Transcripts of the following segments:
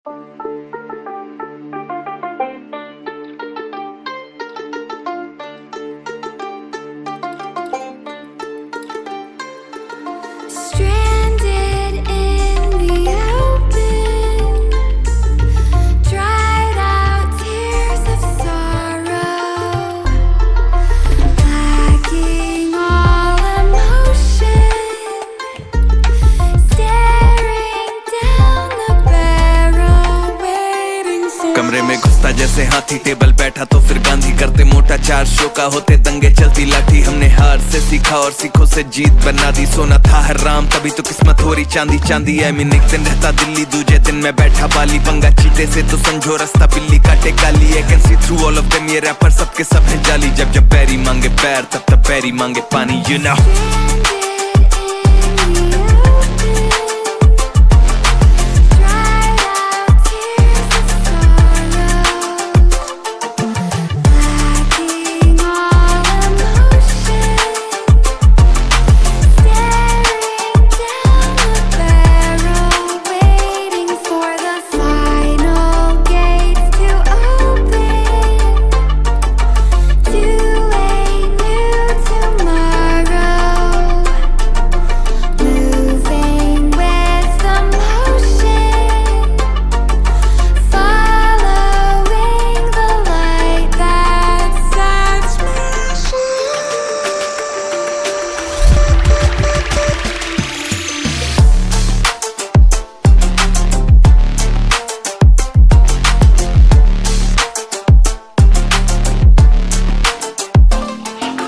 Stranded in the open, dried out tears of sorrow, lacking all emotion, staring down the barrel, waiting for कमरे में घुसता जैसे हाथी, table बैठा तो फिर गांधी, करते मोटा 4 शो का होते दंगे, चलती लाठी। हमने हार से सीखा और सीखों से जीत बना दी। सोना था हराम तभी तो किस्मत हो रही चांदी चांदी। आई मीन एक दिन रहता दिल्ली, दूजे दिन मैं बैठा बाली। पंगा चीते से तो समझो रास्ता बिल्ली काटे काली। I can see through all of them, ये रैपर सबके सब हैं जाली। जब जब पैरी मांगे पैर तब तब पैरी मांगे पानी, यू नो।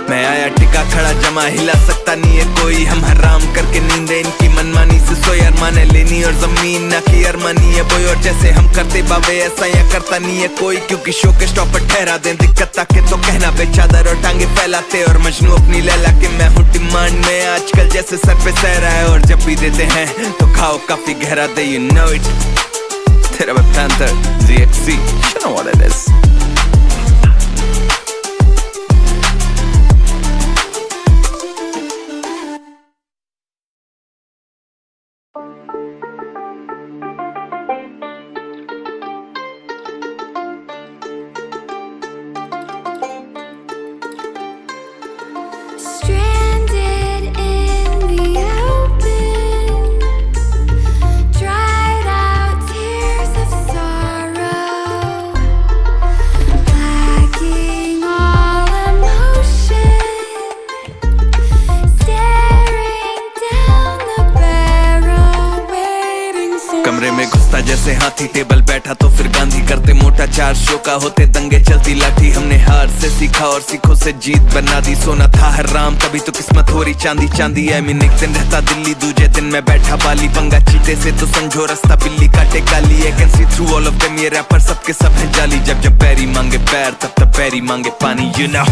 मैं आया टिका खड़ा जमा, हिला सकता नहीं है कोई। हम हराम करके नींदे इनकी मनमानी से सोए। अरमाने लेनी और जमीन ना की अरमानी है बोई। और जैसे हम करते बाबे ऐसा या करता नहीं है कोई। क्योंकि शो के स्टॉपर ठहरा दें दिक्कत ताके तो कहना पे चादर और टांगे फैलाते। और मजनू अपनी लैला के मैं हूँ डिमांड में आजकल, जैसे सर पे सहरा है। और जब भी देते हैं तो खाओ काफी गहरा दे, you know it। तेरा मैं panther ZXC, you know what it is। Stranded in the open, dried out tears of sorrow, lacking all emotion, staring down the barrel, waiting for कमरे में घुसता जैसे हाथी, टेबल बैठा तो फिर गांधी, करते मोटा 4 शो का होते दंगे, चलती लाठी। हमने हार से सीखा और सीखों से जीत बना दी। सोना था हराम तभी तो किस्मत हो रही चांदी चांदी। आई मीन एक दिन रहता दिल्ली, दूजे दिन मैं बैठा बाली। पंगा चीते से तो समझो रास्ता बिल्ली काटे काली। I can see through all of them, ये रैपर सबके सब हैं जाली। जब जब पैरी मांगे पैर तब तब पैरी मांगे पानी, यू नो।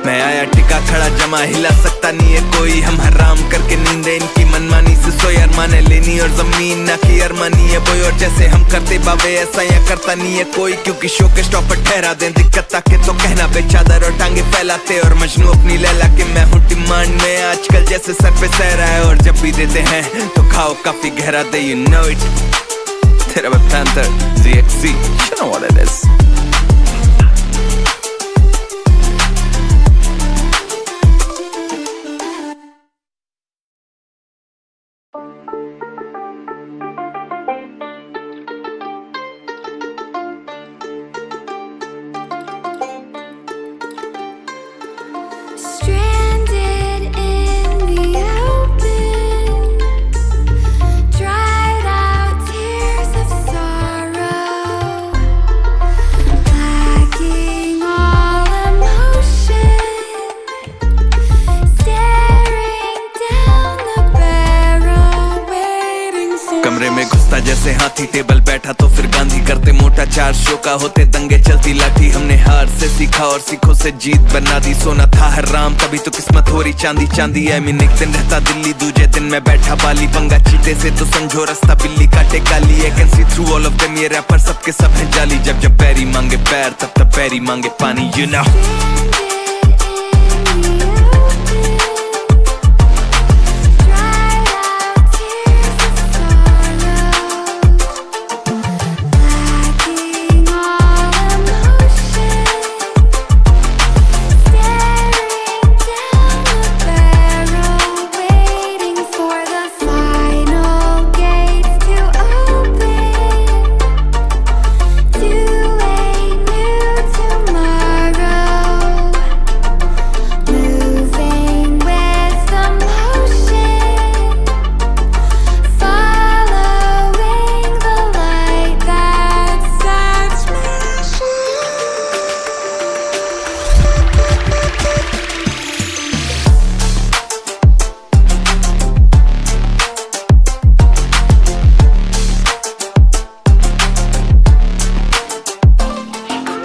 मैं आया टिका खड़ा जमा, हिला सकता नहीं है कोई। हम हराम करके नींदे इनकी मनमानी से सोए। अरमाने लेनी और जमीन ना की अरमानी है बोई। और जैसे हम करते बाबे ऐसा या करता नहीं है कोई। क्योंकि शो के स्टॉपर ठहरा दें दिक्कत ताके तो कहना पे चादर और टांगे फैलाते। और मजनू अपनी लैला के मैं हूँ डिमांड में आजकल, जैसे सर पे सहरा है। और जब भी देते हैं तो खाओ काफी गहरा दे, you know it। तेरा मैं panther ZXC, you know what it is। जैसे हाथी टेबल बैठा तो फिर गांधी करते मोटा, 4 शो का होते दंगे चलती लाठी। हमने हार से सीखा और सीखों से जीत बना दी, सोना था हराम तभी तो किस्मत हो रही चांदी चांदी। आई मीन एक दिन रहता दिल्ली, दूजे दिन मैं बैठा बाली, पंगा चीते से तो समझो रास्ता बिल्ली काटे काली। I can see through all of them, ये रैपर सबके सब हैं जाली। जब जब पैरी मांगे पैर तब तब पैरी मांगे पानी, यू नो।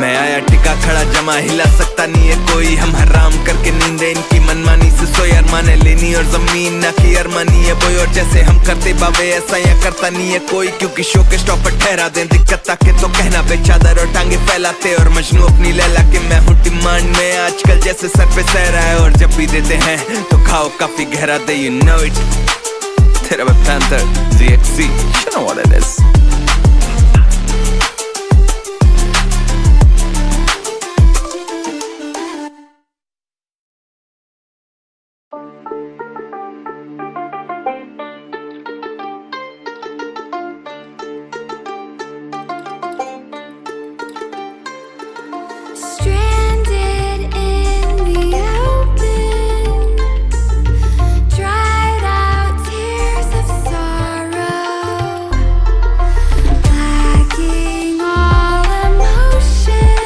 मैं आया टिका खड़ा जमा, हिला सकता नहीं है कोई। हम हराम करके नींदे इनकी मनमानी से सोए। अरमाने लेनी और जमीन ना की अरमानी है बोई, और जैसे हम करते बाबे ऐसा या करता नहीं है कोई। क्योंकि शो के स्टॉप पर ठहरा दें दिक्कत ताकि तो कहना बेचादर और टांगे फैलाते। और मजनू अपनी लैला के मैं हूँ डिमांड में, आजकल जैसे सर पे सहरा है। और जब भी देते हैं तो खाओ काफी गहरा दे, यू नो इट। तेरा panther ZXC, you know what it is. Stranded in the open, dried out tears of sorrow, lacking all emotion,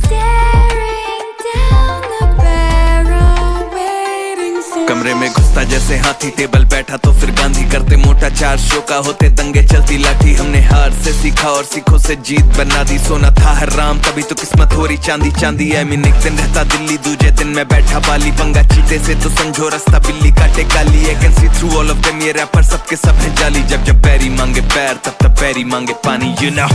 staring down the barrel, waiting for कमरे में घुसता जैसे हाथी टेबल बैठा तो फिर गांधी करते मोटा, 4 शो का होते दंगे चलती लाठी। हमने हार से सीखा और सीखों से जीत बना दी, सोना था हराम तभी तो किस्मत हो रही चांदी चांदी। आई मीन एक दिन रहता दिल्ली, दूजे दिन मैं बैठा बाली, पंगा चीते से तो समझो रास्ता बिल्ली काटे काली। I can see through all of them, ये रैपर सबके सब हैं जाली। जब जब पैरी मांगे पैर तब तब पैरी मांगे पानी, यू नो।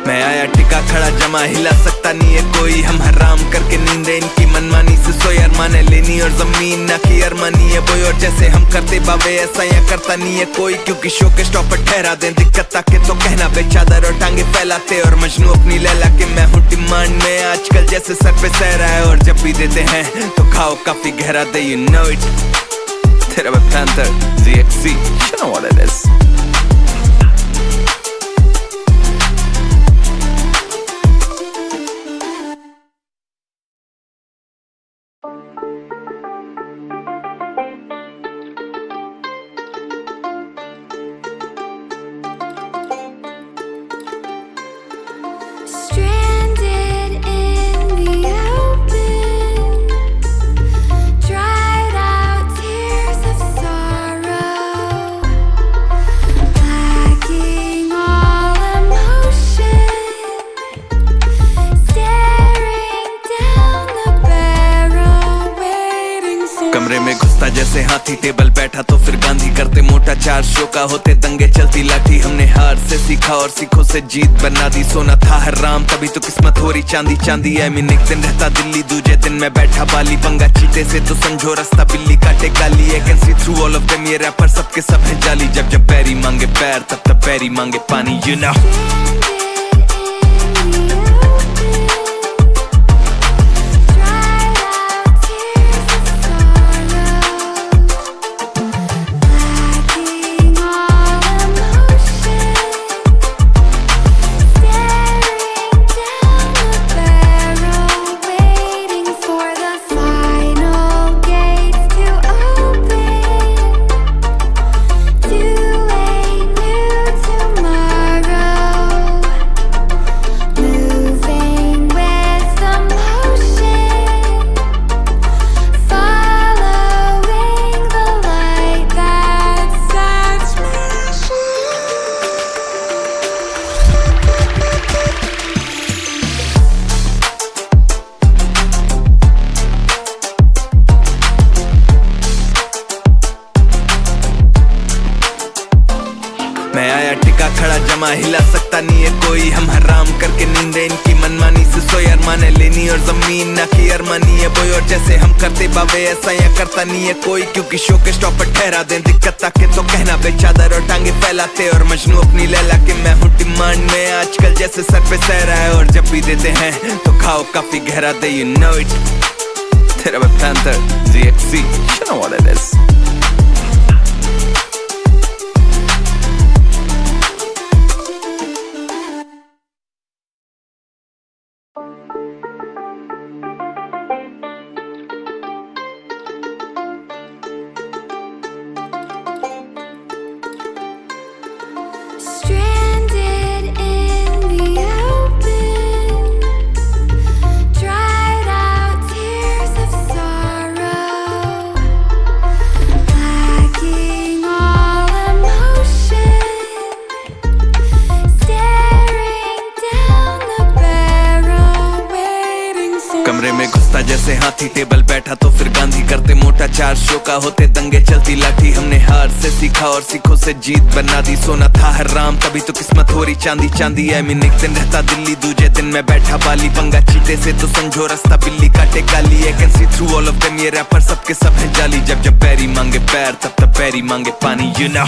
मैं आया टिका खड़ा जमा, हिला सकता नहीं है कोई। हम हराम करके नींदे इनकी मनमानी से सोए। अरमाने लेनी और जमीन ना की अरमानी है बोई, और जैसे हम करते बाबे ऐसा या करता नहीं है कोई। क्योंकि शो के स्टॉप पर ठहरा दें दिक्कत ताकि तो कहना बेचादर और टांगे फैलाते। और मजनू अपनी लैला के मैं हूँ डिमांड में, आजकल जैसे सर पे सहरा है। और जब भी देते हैं तो खाओ काफी गहरा दे, यू नो इट। तेरा panther ZXC, you know what it is. stranded in the open, dried out tears of sorrow, जैसे हाथी टेबल बैठा तो फिर गांधी करते मोटा, 4 शो का होते दंगे चलती लाठी। हमने हार से सीखा और सीखों से जीत बना दी, सोना था हराम तभी तो किस्मत हो रही चांदी चांदी। आई मीन एक दिन रहता दिल्ली, दूजे दिन मैं बैठा बाली, पंगा चीते से तो समझो रास्ता बिल्ली काटे गाली। आई can see through all of them, ये रैपर सबके सब है जाली। जब जब बैरी मांगे पैर तब तब बैरी मांगे पानी, यू नो। मैं आया टिका खड़ा जमा, हिला सकता नहीं है कोई। हम हराम करके नींदे इनकी मनमानी से सोए। अरमाने लेनी और जमीन ना की अरमानी है बोई, और जैसे हम करते बाबे ऐसा या करता नहीं है कोई। क्योंकि शो के स्टॉप पर ठहरा दें दिक्कत ताके तो कहना बेचादर और टांगे फैलाते। और मजनू अपनी लैला के मैं हूँ डिमांड में, आजकल जैसे सर पे सहरा है। और जब भी देते हैं तो खाओ काफी गहरा दे, you know it। तेरा panther ZXC, you know what it is। Stranded in the open, dried out tears of sorrow, lacking all emotion, staring down the barrel, waiting for कमरे में घुसता जैसे हाथी टेबल बैठा तो फिर गांधी करते मोटा, 4 शो का होते दंगे चलती लाठी। हमने हार से सीखा और सीखों से जीत बना दी, सोना था हराम तभी तो किस्मत हो रही चांदी चांदी। आई मीन एक दिन रहता दिल्ली, दूजे दिन मैं बैठा बाली, पंगा चीते से तो समझो रास्ता बिल्ली काटे गाली। आई can see through all of them, ये रैपर सबके सब है जाली। जब जब बैरी मांगे पैर तब तब बैरी मांगे पानी, यू नो।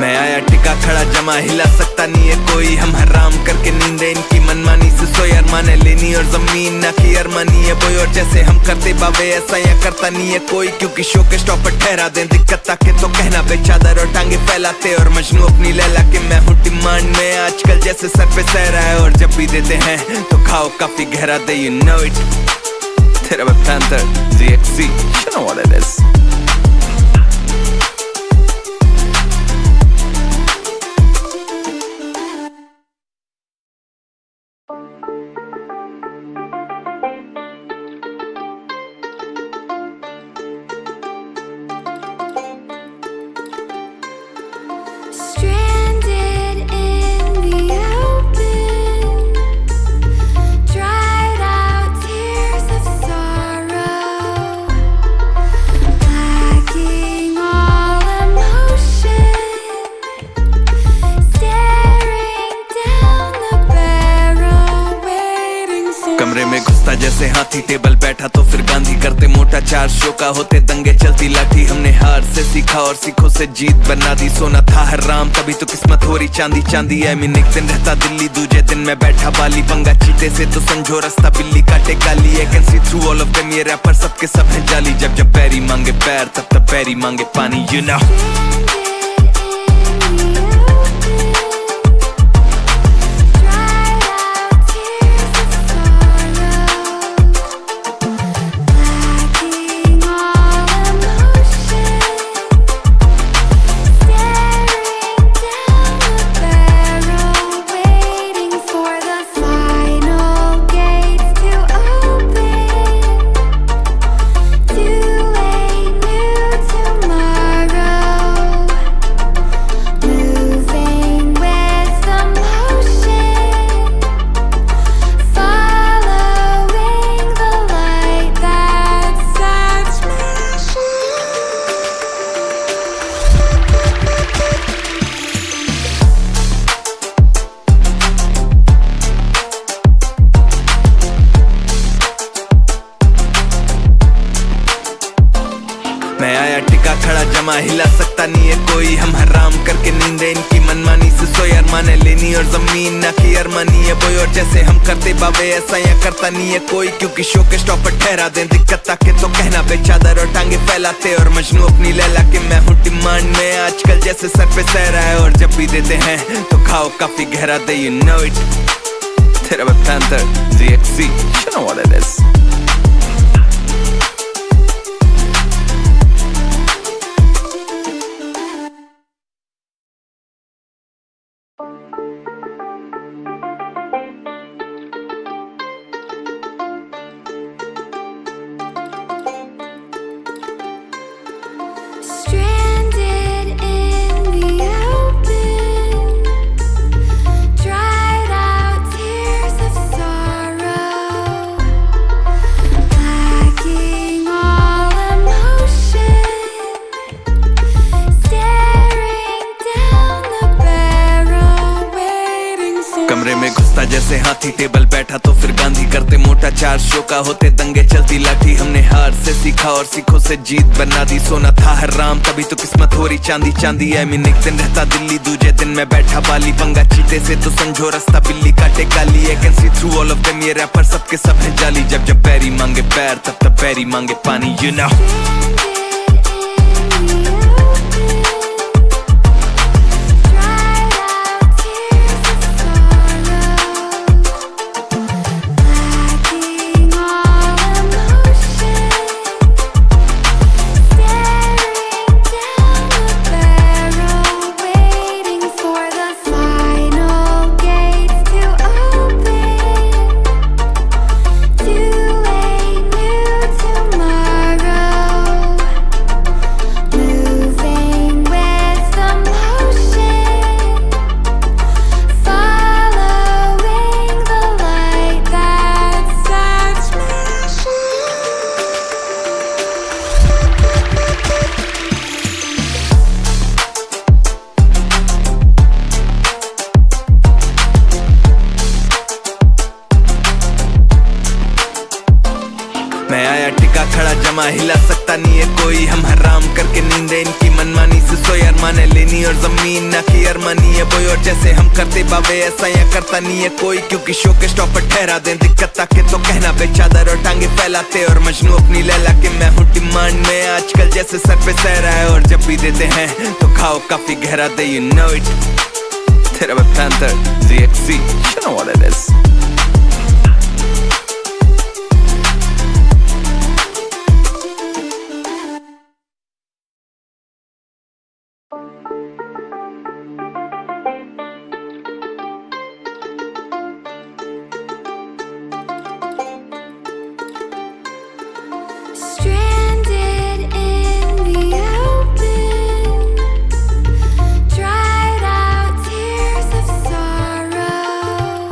मैं आया टिका खड़ा जमा, हिला सकता नहीं है कोई। हम हराम करके नींदे इनकी मनमानी से सोए। अरमाने लेनी और जमीन ना की अरमानी है बोई, और जैसे हम करते बाबे ऐसा या करता नहीं है कोई। क्योंकि शो के स्टॉप पर ठहरा दें दिक्कत ताके तो कहना बेचादर और टांगे फैलाते। और मजनू अपनी लैला के मैं हूँ डिमांड में, आजकल जैसे सर पे सहरा है। और जब भी देते हैं तो खाओ काफी गहरा दे, you know it। तेरा panther ZXC, you know what it is। Stranded in the open, dried out tears of sorrow, घुसता जैसे हाथी टेबल बैठा तो फिर गांधी करते मोटा चार शो का होते दंगे चलती लाठी हमने हार से सीखा और सीखों से जीत बना दी सोना था हराम तभी तो किस्मत हो रही चांदी चांदी है मीन एक दिन रहता दिल्ली दूजे दिन में बैठा बाली पंगा चीते से तो समझो रास्ता बिल्ली काटे काली है can see through all of them ये रैपर सबके सब हैं जाली जब जब पैरी मांगे पैर तब तब पैरी मांगे पानी यू नो मैं आया टिका खड़ा जमा हिला सकता नहीं है कोई हम हराम करके नींदे इनकी मनमानी से सोई अरमाने लेनी और जमीन ना की अरमानी है बोई और जैसे हम करते बाबे ऐसा या करता नहीं है कोई क्योंकि शो के स्टॉप पर ठहरा दें दिक्कत ताके तो कहना बेचादर और टांगे फैलाते और मजनू अपनी लैला के मैं हूँ डिमांड में आजकल जैसे सर पे सह रहा है और जब भी देते हैं तो खाओ काफी गहरा दे यू नो इट तेरा मैं panther ZXC you know what it is Stranded in the open, dried out tears of sorrow, lacking all emotion, staring down the barrel, waiting for कमरे में घुसता जैसे हाथी टेबल बैठा तो फिर गांधी करते मोटा चार शो का होते दंगे चलती लाठी हमने हार से सीखा और सीखों से जीत बना दी सोना था हराम तभी तो किस्मत हो रही चांदी चांदी है मीन एक दिन रहता दिल्ली दूजे दिन में बैठा बाली पंगा चीते से तो समझो रास्ता बिल्ली काटे काली है can see through all of them ये रैपर सबके सब हैं जाली जब जब पैरी मांगे पैर तब तब पैरी मांगे पानी यू नो मैं आया टिका खड़ा जमा हिला सकता नहीं है कोई हम हराम करके नींदे इनकी मनमानी से सोई अरमाने लेनी और जमीन ना की अरमानी है बोई और जैसे हम करते बाबे ऐसा या करता नहीं है कोई क्योंकि शो के स्टॉप पर ठहरा दें दिक्कत ताके तो कहना बेचादर और टांगे फैलाते और मजनू अपनी लैला के मैं हूँ डिमांड में आजकल जैसे सर पे सह रहा है और जब भी देते हैं तो खाओ काफी गहरा दे यू नो इट तेरा मैं panther ZXC you know what it is Stranded in the open, dried out tears of sorrow,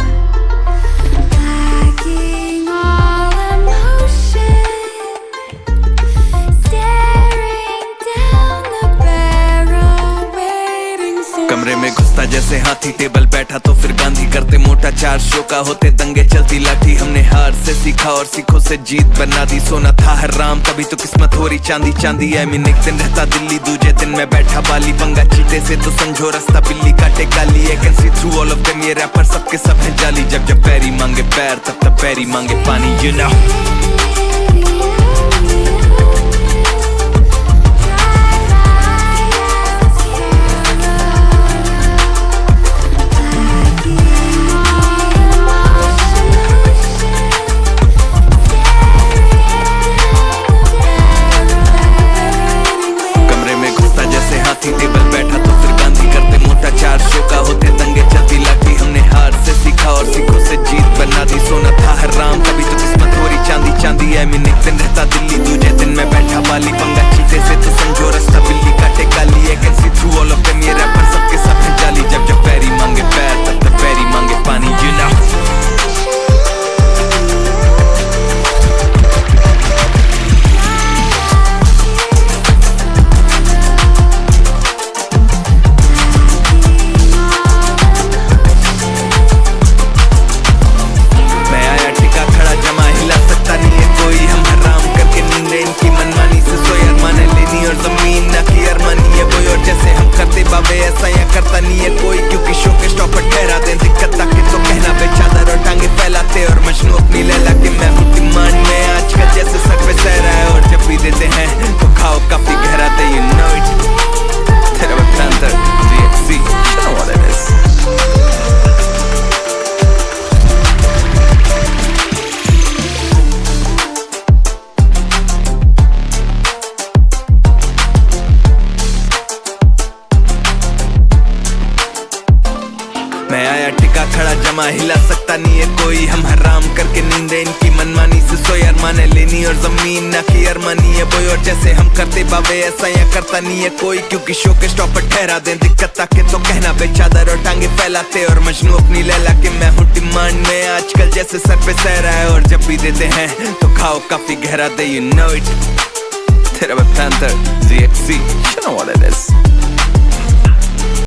में घुसता जैसे हाथी, टेबल बैठा तो फिर गांधी करते मोटा, चार शो का होते दंगे चलती लाठी। हमने हार से सीखा और सीखों से जीत बना दी, सोना था हराम तभी तो किस्मत हो रही चांदी चांदी। आई मीन एक दिन रहता दिल्ली, दूजे दिन में बैठा बाली, पंगा चीते से तो समझो रास्ता बिल्ली काटे काली। I can see through all of them, ये रैपर सबके सब हैं जाली। जब जब पैरी मांगे पैर तब तब पैरी मांगे पानी, you know। टेबल बैठा तो फिर गांधी करते मोटा, चार शो का होते दंगे चलती लाठी। हमने हार से सीखा और सीखों से जीत बना दी, सोना था हराम तभी तो किस्मत हो रही चांदी चांदी। आई मीन एक दिन रहता दिल्ली, दूजे दिन में बैठा बाली, पंगा चीते से तो समझो रास्ता बिल्ली काटे काली। I can see through all of them, ये रैपर सबके सब हैं जाली। जब जब पैरी मांगे पैर तब तब पैरी मांगे पानी, you know। ऐसा या करता नहीं है कोई, क्योंकि शो के स्टॉप पर ठहरा दे दिक्कत ताकि तो कहना बेचादर और टांगे फैलाते और मजनू अपनी लैला के मैं हूँ डिमांड में आजकल जैसे सर पे सह रहा है। और जब भी देते हैं तो खाओ काफी गहरा दे, you know it। तेरा बतलांतर DXC, you know what it is। मैं आया टिका खड़ा जमा, हिला सकता नहीं है कोई। हम हराम करके नींदे इनकी मनमानी से सोए, अरमाने लेनी और जमीन ना की अरमानी है बोई। और जैसे हम करते बाबे ऐसा या करता नहीं है कोई, क्योंकि शो के स्टॉप पर ठहरा दें दिक्कत ताकि तो कहना बेचादर और टांगे फैलाते और मजनू अपनी लैला के मैं हूँ डिमांड में आजकल जैसे सर पे सह रहा है। और जब भी देते हैं तो खाओ काफी गहरा दे, you know it। तेरा बतलांतर DXC, you know what it is।